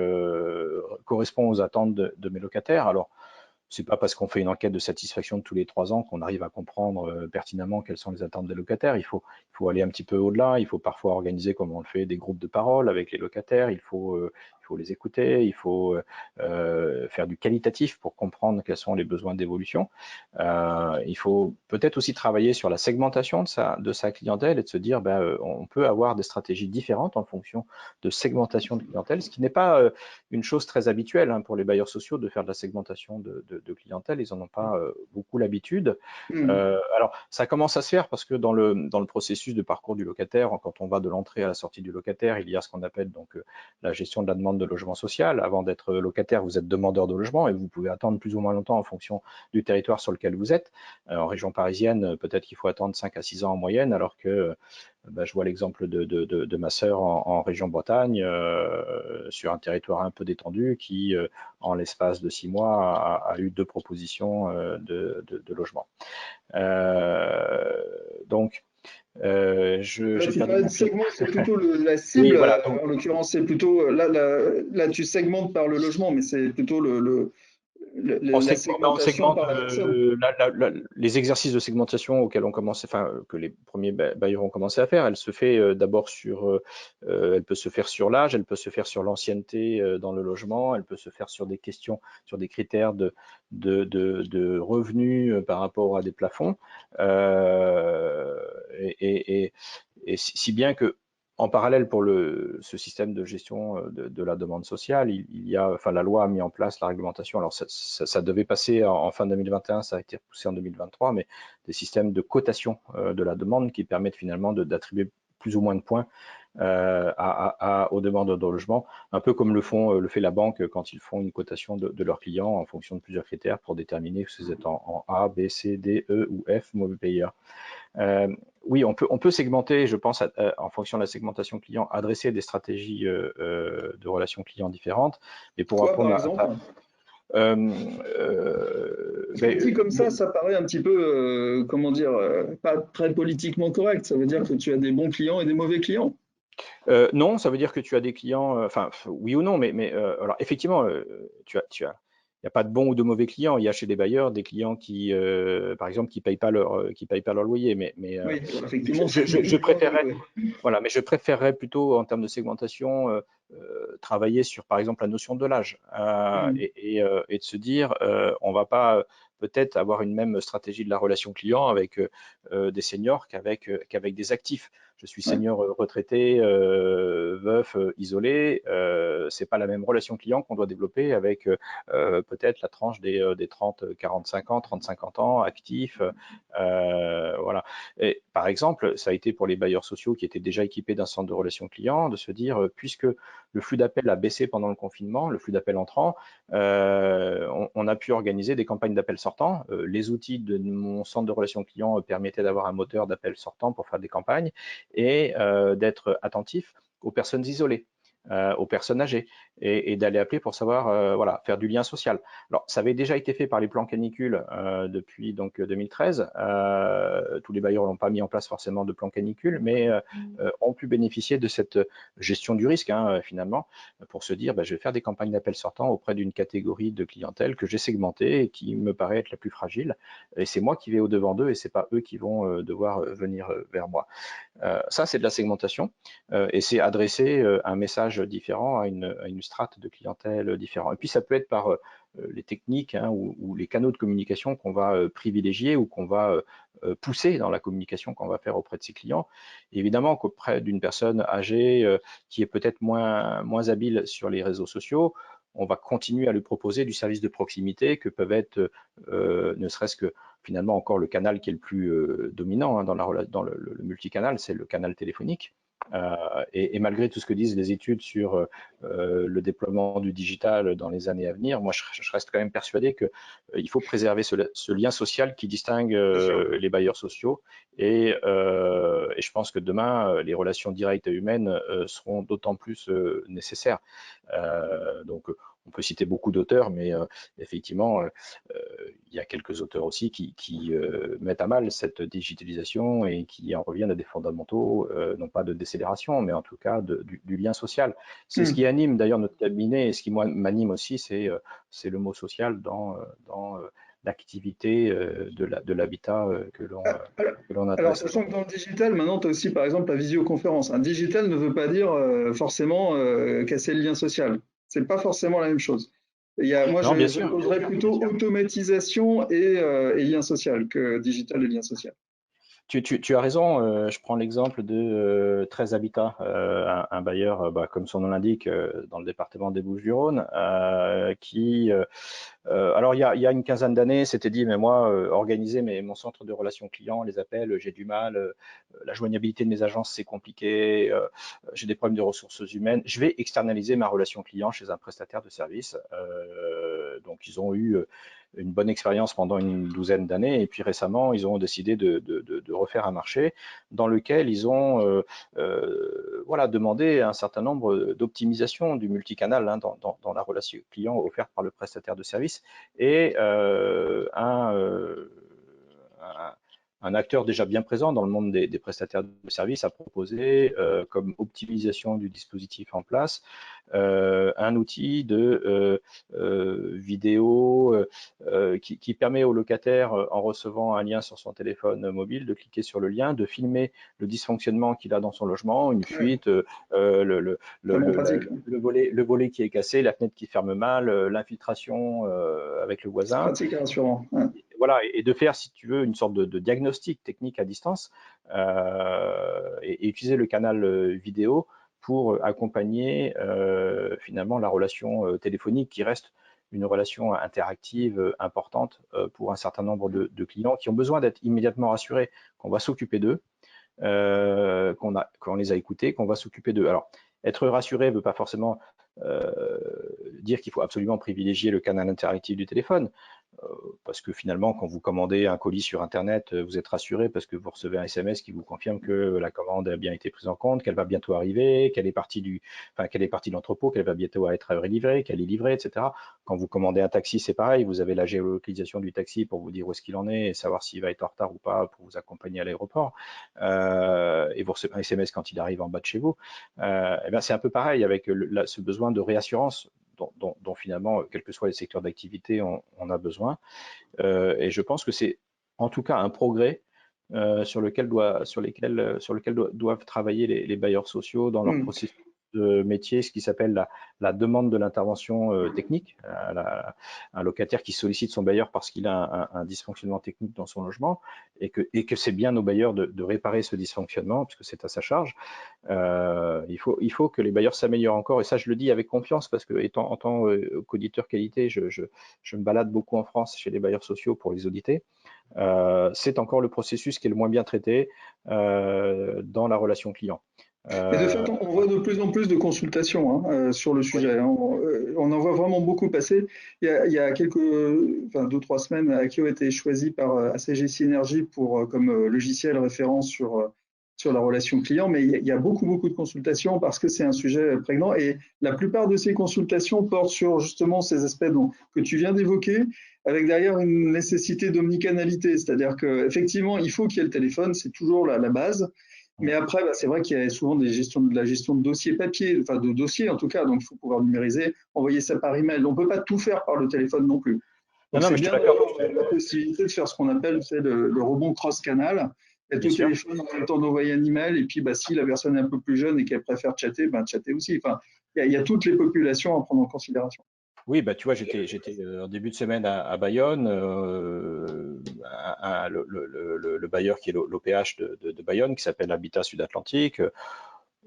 Speaker 2: correspond aux attentes de mes locataires? Alors, c'est pas parce qu'on fait une enquête de satisfaction de tous les 3 ans qu'on arrive à comprendre pertinemment quelles sont les attentes des locataires. Il faut aller un petit peu au-delà. Il faut parfois organiser, comme on le fait, des groupes de parole avec les locataires. Il faut les écouter. Il faut faire du qualitatif pour comprendre quels sont les besoins d'évolution. Il faut peut-être aussi travailler sur la segmentation de sa clientèle et de se dire, ben, on peut avoir des stratégies différentes en fonction de segmentation de clientèle, ce qui n'est pas une chose très habituelle hein, pour les bailleurs sociaux de faire de la segmentation de clientèle. Ils n'en ont pas beaucoup l'habitude.
Speaker 1: Hmm.
Speaker 2: Alors, ça commence à se faire parce que dans le processus de parcours du locataire, quand on va de l'entrée à la sortie du locataire, il y a ce qu'on appelle donc la gestion de la demande de logement social. Avant d'être locataire, vous êtes demandeur de logement et vous pouvez attendre plus ou moins longtemps en fonction du territoire sur lequel vous êtes. En région parisienne, peut-être qu'il faut attendre 5 à 6 ans en moyenne, alors que je vois l'exemple de ma sœur en région Bretagne, sur un territoire un peu détendu, qui, en l'espace de 6 mois, a eu 2 propositions de logement. Donc,
Speaker 1: Là,
Speaker 2: j'ai
Speaker 1: tu
Speaker 2: perdu
Speaker 1: parlais de
Speaker 2: mon fil.
Speaker 1: segment, c'est plutôt la
Speaker 2: Oui,
Speaker 1: cible.
Speaker 2: voilà. Donc,
Speaker 1: En l'occurrence, c'est plutôt là, tu segmentes par le logement, mais c'est plutôt la
Speaker 2: On
Speaker 1: segmentation
Speaker 2: segmente
Speaker 1: par la personne.
Speaker 2: les exercices de segmentation auxquels on commence, enfin que les premiers bailleurs ont commencé à faire. Elle se fait d'abord elle peut se faire sur l'âge, elle peut se faire sur l'ancienneté dans le logement, elle peut se faire sur des questions, sur des critères de revenus par rapport à des plafonds, euh, et, et, et si bien que en parallèle, pour ce système de gestion de la demande sociale, il y a, enfin, la loi a mis en place la réglementation. Alors, ça devait passer en fin 2021, ça a été repoussé en 2023, mais des systèmes de cotation de la demande qui permettent finalement d'attribuer plus ou moins de points aux demandeurs de logement, un peu comme le fait la banque quand ils font une cotation de leurs clients en fonction de plusieurs critères pour déterminer si vous êtes en A, B, C, D, E ou F, mauvais payeur. Oui, on peut segmenter, je pense, en fonction de la segmentation client, adresser des stratégies de relations clients différentes. Mais pour
Speaker 1: Quoi, par
Speaker 2: répondre
Speaker 1: exemple?
Speaker 2: euh,
Speaker 1: Parce que dit comme ça paraît un petit peu, comment dire, pas très politiquement correct. Ça veut dire que tu as des bons clients et des mauvais clients.
Speaker 2: non, ça veut dire que tu as des clients, enfin, oui ou non, mais alors effectivement, il n'y a pas de bons ou de mauvais clients. Il y a chez des bailleurs des clients qui, par exemple, qui payent pas leur loyer, mais
Speaker 1: Oui, effectivement, c'est des
Speaker 2: je
Speaker 1: clients
Speaker 2: préférerais,
Speaker 1: mauvais.
Speaker 2: voilà, mais je préférerais plutôt, en termes de segmentation, travailler sur, par exemple, la notion de l'âge
Speaker 1: Hmm.
Speaker 2: et de se dire, on va pas peut-être avoir une même stratégie de la relation client avec des seniors qu'avec des actifs. Je suis
Speaker 1: Ouais.
Speaker 2: senior retraité, veuf, isolé. C'est pas la même relation client qu'on doit développer avec peut-être la tranche des 30-45 ans, 30-50 ans, actifs. Voilà. Et, par exemple, ça a été pour les bailleurs sociaux qui étaient déjà équipés d'un centre de relations clients de se dire, puisque le flux d'appels a baissé pendant le confinement, le flux d'appels entrants, on a pu organiser des campagnes d'appels sortants. Les outils de mon centre de relations clients permettaient d'avoir un moteur d'appels sortants pour faire des campagnes et d'être attentif aux personnes isolées, aux personnes âgées, et d'aller appeler pour savoir, voilà, faire du lien social. Alors, ça avait déjà été fait par les plans canicules depuis donc 2013. Tous les bailleurs n'ont pas mis en place forcément de plans canicules, mais ont pu bénéficier de cette gestion du risque, hein, finalement, pour se dire, je vais faire des campagnes d'appels sortants auprès d'une catégorie de clientèle que j'ai segmentée et qui me paraît être la plus fragile. Et c'est moi qui vais au-devant d'eux et c'est pas eux qui vont devoir venir vers moi. Ça, c'est de la segmentation et c'est adresser un message différent à une strate de clientèle différente. Et puis, ça peut être par les techniques hein, ou les canaux de communication qu'on va privilégier ou qu'on va pousser dans la communication qu'on va faire auprès de ses clients. Et évidemment qu'auprès d'une personne âgée qui est peut-être moins habile sur les réseaux sociaux, on va continuer à lui proposer du service de proximité que peuvent être, ne serait-ce que finalement encore le canal qui est le plus dominant hein, dans le multicanal, c'est le canal téléphonique. Et malgré tout ce que disent les études sur le déploiement du digital dans les années à venir, moi je reste quand même persuadé qu'il faut préserver ce lien social qui distingue les bailleurs sociaux. Et je pense que demain, les relations directes et humaines seront d'autant plus nécessaires. Donc, on peut citer beaucoup d'auteurs, mais effectivement, il y a quelques auteurs aussi qui mettent à mal cette digitalisation et qui en reviennent à des fondamentaux, non pas de décélération, mais en tout cas du lien social. C'est ce qui anime d'ailleurs notre cabinet, et ce qui m'anime aussi, c'est le mot social dans l'activité de l'habitat que l'on
Speaker 1: Alors,
Speaker 2: adresse.
Speaker 1: sachant que dans le digital, maintenant, tu as aussi, par exemple, la visioconférence. Un digital ne veut pas dire forcément casser le lien social. C'est pas forcément la même chose. Moi,
Speaker 2: Non, bien sûr.
Speaker 1: j'opposerais plutôt automatisation et lien social que digital et lien social.
Speaker 2: Tu as raison, je prends l'exemple de 13 Habitat, un bailleur, comme son nom l'indique, dans le département des Bouches-du-Rhône, alors il y a une quinzaine d'années, s'était dit, mais moi, organiser mon centre de relations clients, les appels, j'ai du mal, la joignabilité de mes agences, c'est compliqué, j'ai des problèmes de ressources humaines, je vais externaliser ma relation client chez un prestataire de service. Donc ils ont eu une bonne expérience pendant une douzaine d'années, et puis récemment, ils ont décidé de refaire un marché dans lequel ils ont voilà, demandé un certain nombre d'optimisations du multicanal dans la relation client offerte par le prestataire de service, et un acteur déjà bien présent dans le monde des prestataires de services a proposé comme optimisation du dispositif en place un outil de vidéo qui permet au locataire, en recevant un lien sur son téléphone mobile, de cliquer sur le lien, de filmer le dysfonctionnement qu'il a dans son logement, une fuite,
Speaker 1: Vraiment pratique.
Speaker 2: le volet qui est cassé, la fenêtre qui ferme mal, l'infiltration avec le
Speaker 1: C'est
Speaker 2: voisin.
Speaker 1: pratique et rassurant. Ouais.
Speaker 2: Voilà, et de faire, si tu veux, une sorte de diagnostic technique à distance et utiliser le canal vidéo pour accompagner finalement la relation téléphonique qui reste une relation interactive importante pour un certain nombre de clients qui ont besoin d'être immédiatement rassurés qu'on va s'occuper d'eux, qu'on les a écoutés, qu'on va s'occuper d'eux. Alors, être rassuré ne veut pas forcément dire qu'il faut absolument privilégier le canal interactif du téléphone. Parce que finalement, quand vous commandez un colis sur Internet, vous êtes rassuré parce que vous recevez un SMS qui vous confirme que la commande a bien été prise en compte, qu'elle va bientôt arriver, qu'elle est partie de l'entrepôt, qu'elle va bientôt être livrée, qu'elle est livrée, etc. Quand vous commandez un taxi, c'est pareil, vous avez la géolocalisation du taxi pour vous dire où est-ce qu'il en est et savoir s'il va être en retard ou pas pour vous accompagner à l'aéroport. Et vous recevez un SMS quand il arrive en bas de chez vous. Et bien c'est un peu pareil avec ce besoin de réassurance dont finalement, quels que soient les secteurs d'activité, on a besoin. Et je pense que c'est en tout cas un progrès sur lequel doivent travailler les bailleurs sociaux dans leur processus de métier, ce qui s'appelle la demande de l'intervention technique. Un locataire qui sollicite son bailleur parce qu'il a un dysfonctionnement technique dans son logement et que c'est bien aux bailleurs de réparer ce dysfonctionnement puisque c'est à sa charge. Il faut que les bailleurs s'améliorent encore, et ça je le dis avec confiance parce que en tant qu'auditeur qualité, je me balade beaucoup en France chez les bailleurs sociaux pour les auditer. C'est encore le processus qui est le moins bien traité dans la relation client.
Speaker 1: Et de fait, on voit de plus en plus de consultations sur le sujet. Hein. On en voit vraiment beaucoup passer. Il y a enfin 2-3 semaines, Akio a été choisi par ACG Synergie comme logiciel référent sur la relation client, mais il y a beaucoup, beaucoup de consultations parce que c'est un sujet prégnant. Et la plupart de ces consultations portent sur justement ces aspects que tu viens d'évoquer, avec derrière une nécessité d'omnicanalité. C'est-à-dire qu'effectivement, il faut qu'il y ait le téléphone, c'est toujours la base. Mais après, c'est vrai qu'il y a souvent de la gestion de dossiers papier, enfin de dossiers en tout cas, donc il faut pouvoir numériser, envoyer ça par email. On ne peut pas tout faire par le téléphone non plus. Donc c'est bien d'avoir la possibilité de faire ce qu'on appelle le rebond cross-canal, être au téléphone en même temps d'envoyer un email, et puis si la personne est un peu plus jeune et qu'elle préfère chatter, chatter aussi. Enfin, il y a toutes les populations à prendre en considération.
Speaker 2: Oui, tu vois, j'étais en début de semaine à Bayonne, le bailleur qui est l'OPH de Bayonne, qui s'appelle Habitat Sud-Atlantique.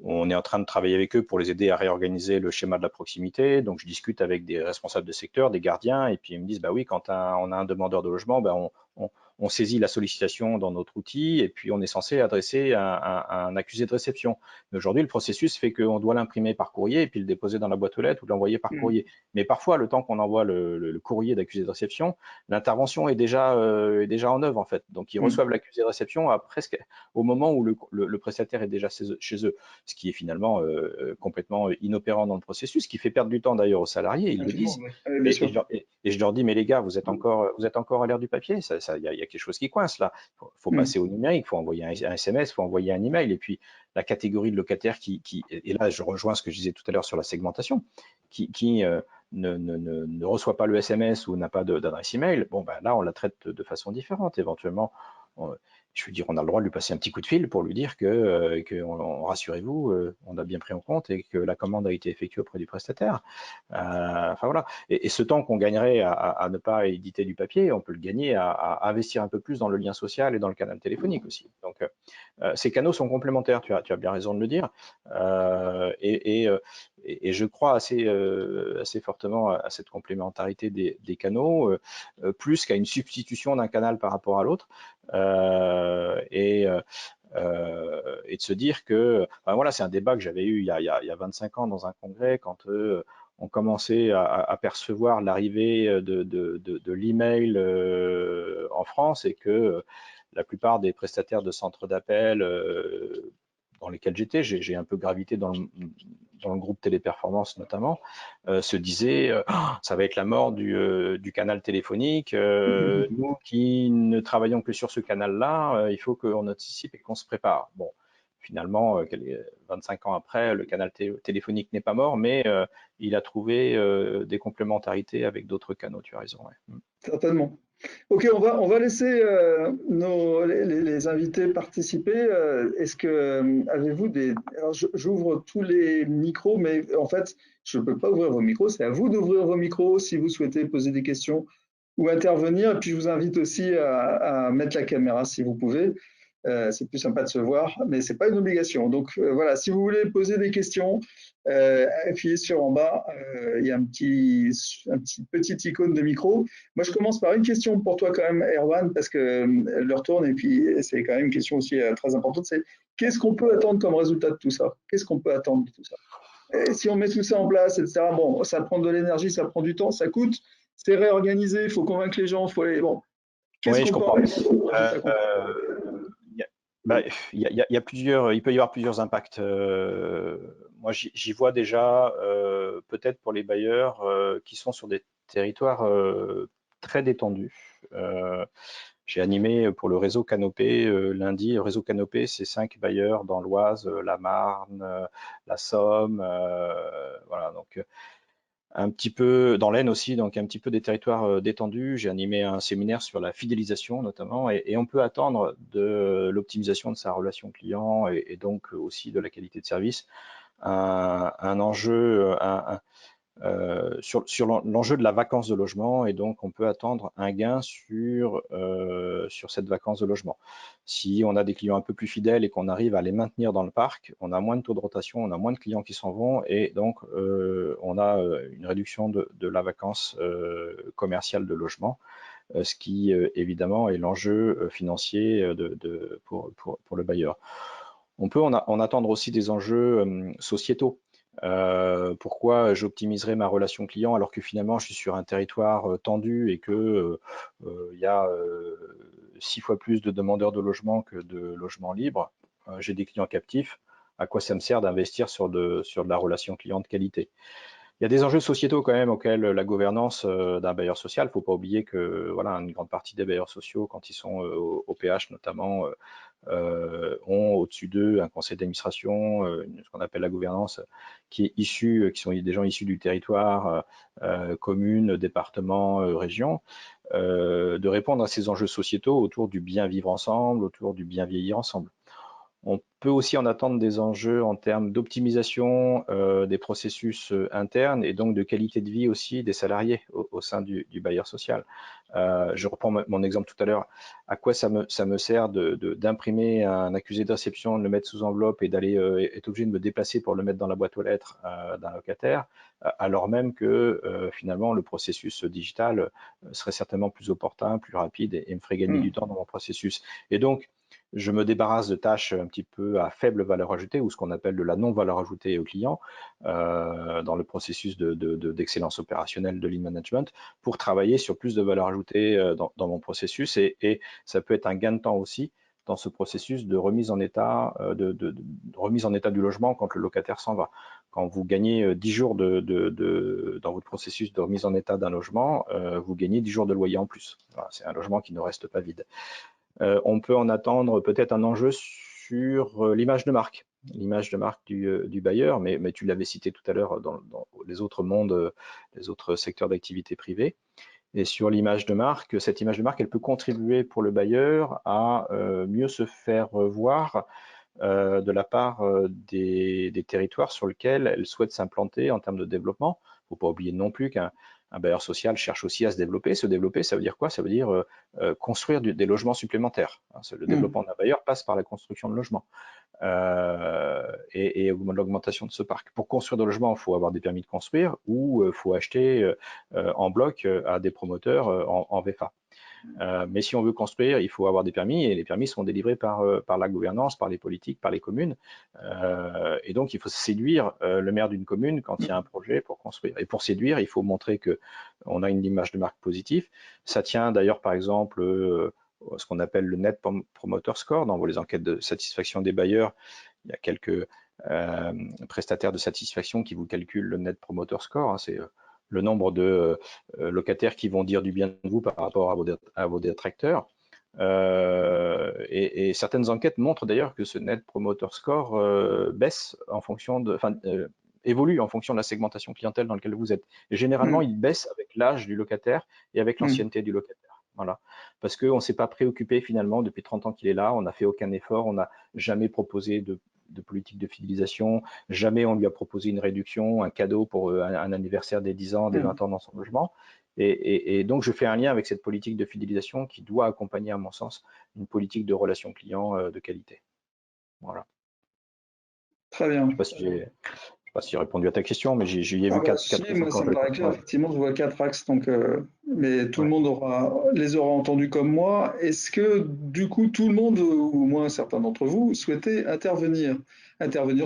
Speaker 2: On est en train de travailler avec eux pour les aider à réorganiser le schéma de la proximité. Donc, je discute avec des responsables de secteur, des gardiens, et puis ils me disent, bah oui, quand on a un demandeur de logement, on saisit la sollicitation dans notre outil et puis on est censé adresser un accusé de réception. Mais aujourd'hui, le processus fait qu'on doit l'imprimer par courrier et puis le déposer dans la boîte aux lettres ou l'envoyer par courrier. Mais parfois, le temps qu'on envoie le courrier d'accusé de réception, l'intervention est déjà en œuvre en fait. Donc ils reçoivent l'accusé de réception presque au moment où le prestataire est déjà chez eux, ce qui est finalement complètement inopérant dans le processus, qui fait perdre du temps d'ailleurs aux salariés, ils le disent. Et je leur dis, mais les gars, vous êtes encore à l'ère du papier, il y a quelque chose qui coince là. Il faut passer au numérique, il faut envoyer un SMS, il faut envoyer un email. Et puis la catégorie de locataires et là je rejoins ce que je disais tout à l'heure sur la segmentation, qui ne reçoit pas le SMS ou n'a pas d'adresse email, bon ben là on la traite de façon différente. Éventuellement, je veux dire, on a le droit de lui passer un petit coup de fil pour lui dire que rassurez-vous, on a bien pris en compte et que la commande a été effectuée auprès du prestataire. Enfin voilà. Et ce temps qu'on gagnerait à ne pas éditer du papier, on peut le gagner à investir un peu plus dans le lien social et dans le canal téléphonique aussi. Donc ces canaux sont complémentaires, tu as bien raison de le dire. Et je crois assez fortement à cette complémentarité des canaux, plus qu'à une substitution d'un canal par rapport à l'autre. Et de se dire que, enfin, voilà, c'est un débat que j'avais eu il y a 25 ans dans un congrès quand on commençait à percevoir l'arrivée de l'email en France et que la plupart des prestataires de centres d'appel dans lesquels j'ai un peu gravité dans le groupe Téléperformance notamment, se disaient ça va être la mort du canal téléphonique. Nous qui ne travaillons que sur ce canal-là, il faut qu'on anticipe et qu'on se prépare. Bon, finalement, 25 ans après, le canal téléphonique n'est pas mort, mais il a trouvé des complémentarités avec d'autres canaux, tu as raison. Ouais.
Speaker 1: Certainement. Ok, on va laisser les invités participer. Est-ce que avez-vous des... Alors, j'ouvre tous les micros, mais en fait, je ne peux pas ouvrir vos micros. C'est à vous d'ouvrir vos micros si vous souhaitez poser des questions ou intervenir. Et puis, je vous invite aussi à mettre la caméra si vous pouvez. C'est plus sympa de se voir, mais c'est pas une obligation. Donc voilà, si vous voulez poser des questions, appuyez sur en bas. Il y a un petit icône de micro. Moi, je commence par une question pour toi quand même, Erwan, parce que l'heure tourne et puis c'est quand même une question aussi très importante. C'est qu'est-ce qu'on peut attendre comme résultat de tout ça? Qu'est-ce qu'on peut attendre de tout ça? Et si on met tout ça en place, etc. Bon, ça prend de l'énergie, ça prend du temps, ça coûte. C'est réorganisé, il faut convaincre les gens, faut aller. Bon, qu'est-ce qu'on peut
Speaker 2: il y a plusieurs, il peut y avoir plusieurs impacts. Moi, j'y vois déjà peut-être pour les bailleurs qui sont sur des territoires très détendus. J'ai animé pour le réseau Canopé lundi. Le réseau Canopé, c'est 5 bailleurs dans l'Oise, la Marne, la Somme, voilà. Donc un petit peu dans l'Aisne aussi, donc un petit peu des territoires détendus. J'ai animé un séminaire sur la fidélisation notamment, et on peut attendre de l'optimisation de sa relation client et donc aussi de la qualité de service un enjeu, sur l'enjeu de la vacance de logement, et donc on peut attendre un gain sur cette vacance de logement. Si on a des clients un peu plus fidèles et qu'on arrive à les maintenir dans le parc, on a moins de taux de rotation, on a moins de clients qui s'en vont, et donc on a une réduction de la vacance commerciale de logement, ce qui évidemment est l'enjeu financier pour le bailleur. On peut en attendre aussi des enjeux sociétaux. Pourquoi j'optimiserai ma relation client alors que finalement je suis sur un territoire tendu et que il y a 6 fois plus de demandeurs de logement que de logements libres, j'ai des clients captifs, à quoi ça me sert d'investir sur de la relation client de qualité? Il y a des enjeux sociétaux quand même auxquels la gouvernance d'un bailleur social, il ne faut pas oublier que voilà, une grande partie des bailleurs sociaux, quand ils sont au PH notamment, ont au-dessus d'eux un conseil d'administration, ce qu'on appelle la gouvernance, qui sont des gens issus du territoire, communes, départements, régions, de répondre à ces enjeux sociétaux autour du bien vivre ensemble, autour du bien vieillir ensemble. On peut aussi en attendre des enjeux en termes d'optimisation des processus internes et donc de qualité de vie aussi des salariés au sein du bailleur social. Je reprends mon exemple tout à l'heure. À quoi ça me sert d'imprimer un accusé de réception, de le mettre sous enveloppe et d'aller être obligé de me déplacer pour le mettre dans la boîte aux lettres d'un locataire, alors même que finalement le processus digital serait certainement plus opportun, plus rapide et me ferait gagner du temps dans mon processus. Et donc, je me débarrasse de tâches un petit peu à faible valeur ajoutée ou ce qu'on appelle de la non-valeur ajoutée au client dans le processus d'excellence opérationnelle de lean management pour travailler sur plus de valeur ajoutée dans mon processus et ça peut être un gain de temps aussi dans ce processus de remise en état, remise en état du logement quand le locataire s'en va. Quand vous gagnez 10 jours dans votre processus de remise en état d'un logement, vous gagnez 10 jours de loyer en plus. Voilà, c'est un logement qui ne reste pas vide. On peut en attendre peut-être un enjeu sur l'image de marque. L'image de marque du bailleur, mais tu l'avais cité tout à l'heure dans les autres mondes, les autres secteurs d'activité privée. Et sur l'image de marque, cette image de marque, elle peut contribuer pour le bailleur à mieux se faire voir de la part des territoires sur lesquels elle souhaite s'implanter en termes de développement. Il ne faut pas oublier non plus qu'un bailleur social cherche aussi à se développer. Se développer, ça veut dire quoi? Ça veut dire construire des logements supplémentaires. Le développement d'un bailleur passe par la construction de logements et l'augmentation de ce parc. Pour construire des logements, il faut avoir des permis de construire ou il faut acheter en bloc à des promoteurs en VFA. Mais si on veut construire, il faut avoir des permis et les permis sont délivrés par la gouvernance, par les politiques, par les communes. Et donc, il faut séduire le maire d'une commune quand il y a un projet pour construire. Et pour séduire, il faut montrer qu'on a une image de marque positive. Ça tient d'ailleurs, par exemple, ce qu'on appelle le Net Promoter Score. Dans les enquêtes de satisfaction des bailleurs, il y a quelques prestataires de satisfaction qui vous calculent le Net Promoter Score. Hein, c'est le nombre de locataires qui vont dire du bien de vous par rapport à vos détracteurs. Et certaines enquêtes montrent d'ailleurs que ce Net Promoter Score baisse en fonction évolue en fonction de la segmentation clientèle dans laquelle vous êtes. Et généralement, il baisse avec l'âge du locataire et avec l'ancienneté du locataire. Voilà. Parce qu'on ne s'est pas préoccupé finalement depuis 30 ans qu'il est là, on n'a fait aucun effort, on n'a jamais proposé de politique de fidélisation, jamais on lui a proposé une réduction, un cadeau pour un anniversaire des 10 ans, des 20 ans dans son logement. Et donc, je fais un lien avec cette politique de fidélisation qui doit accompagner, à mon sens, une politique de relation client de qualité. Voilà.
Speaker 1: Très bien.
Speaker 2: Je ne sais pas si j'ai répondu à ta question, mais j'y ai vu quatre
Speaker 1: moi, ça me paraît clair. Effectivement, je vois 4 axes, donc, mais tout le monde les aura entendus comme moi. Est-ce que, du coup, tout le monde, ou au moins certains d'entre vous, souhaitaient intervenir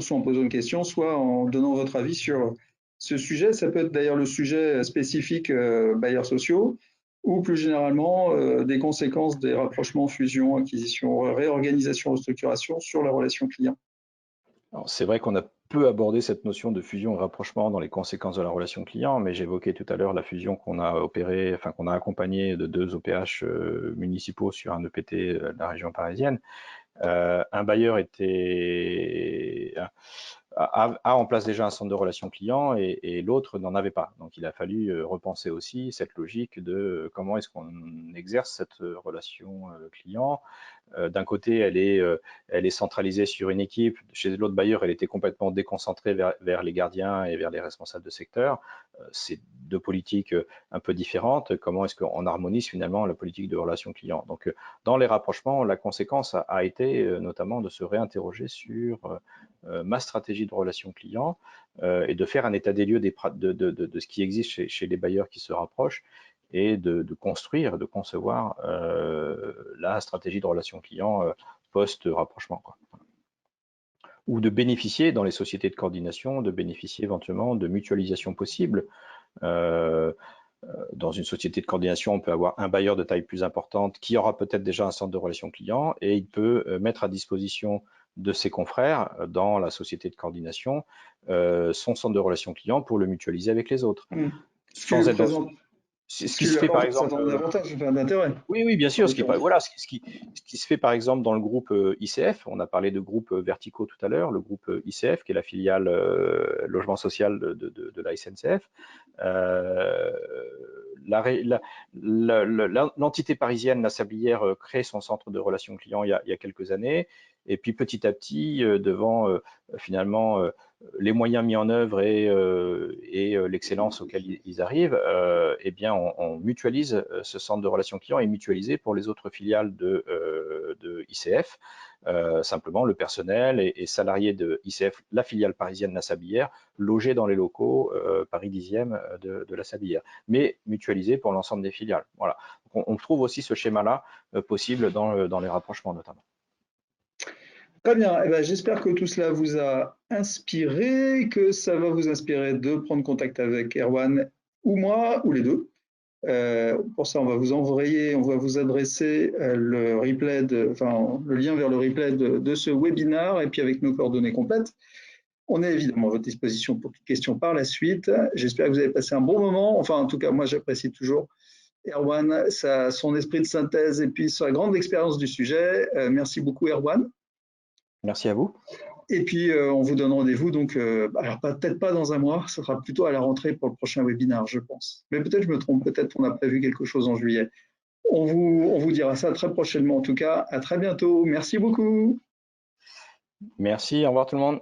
Speaker 1: soit en posant une question, soit en donnant votre avis sur ce sujet? Ça peut être d'ailleurs le sujet spécifique bailleurs sociaux, ou plus généralement des conséquences des rapprochements, fusions, acquisitions, réorganisation, restructuration sur la relation client.
Speaker 2: C'est vrai qu'on a peu abordé cette notion de fusion et rapprochement dans les conséquences de la relation client, mais j'évoquais tout à l'heure la fusion qu'on a opérée, enfin qu'on a accompagnée de 2 OPH municipaux sur un EPT de la région parisienne. Un bailleur a en place déjà un centre de relations clients et l'autre n'en avait pas. Donc il a fallu repenser aussi cette logique de comment est-ce qu'on exerce cette relation client. D'un côté, elle est centralisée sur une équipe. Chez l'autre bailleur, elle était complètement déconcentrée vers les gardiens et vers les responsables de secteur. C'est deux politiques un peu différentes. Comment est-ce qu'on harmonise finalement la politique de relation client? Donc, dans les rapprochements, la conséquence a été notamment de se réinterroger sur ma stratégie de relation client et de faire un état des lieux de ce qui existe chez les bailleurs qui se rapprochent et de construire, de concevoir la stratégie de relation client post-rapprochement. Ou de bénéficier dans les sociétés de coordination, de bénéficier éventuellement de mutualisation possible. Dans une société de coordination, on peut avoir un bailleur de taille plus importante qui aura peut-être déjà un centre de relations clients et il peut mettre à disposition de ses confrères dans la société de coordination son centre de relations clients pour le mutualiser avec les autres.
Speaker 1: Sans être dans...
Speaker 2: Ce qui se fait par exemple. Oui, bien sûr. Ce qui se fait par exemple dans le groupe ICF, on a parlé de groupes verticaux tout à l'heure, le groupe ICF qui est la filiale logement social de la SNCF. L'entité parisienne, la Sablière, crée son centre de relations clients il y a quelques années. Et puis petit à petit, devant finalement les moyens mis en œuvre et l'excellence auquel ils arrivent, eh bien, on mutualise ce centre de relations clients est mutualisé pour les autres filiales de ICF. Simplement, le personnel et salariés de ICF, la filiale parisienne La Sablière, logés dans les locaux Paris 10e de La Sablière, mais mutualisés pour l'ensemble des filiales. Voilà. Donc, on trouve aussi ce schéma-là possible dans les rapprochements notamment.
Speaker 1: Très bien. Eh ben, j'espère que tout cela vous a inspiré, que ça va vous inspirer de prendre contact avec Erwan ou moi, ou les deux. Pour ça, on va vous adresser le replay, le lien vers le replay de ce webinar, et puis avec nos coordonnées complètes. On est évidemment à votre disposition pour toute question par la suite. J'espère que vous avez passé un bon moment. Enfin, en tout cas, moi, j'apprécie toujours Erwan, son esprit de synthèse et puis sa grande expérience du sujet. Merci beaucoup, Erwan.
Speaker 2: Merci à vous.
Speaker 1: Et puis, on vous donne rendez-vous, donc, alors peut-être pas dans un mois, ce sera plutôt à la rentrée pour le prochain webinaire, je pense. Mais peut-être je me trompe, peut-être on a prévu quelque chose en juillet. On vous dira ça très prochainement, en tout cas. À très bientôt. Merci beaucoup.
Speaker 2: Merci, au revoir tout le monde.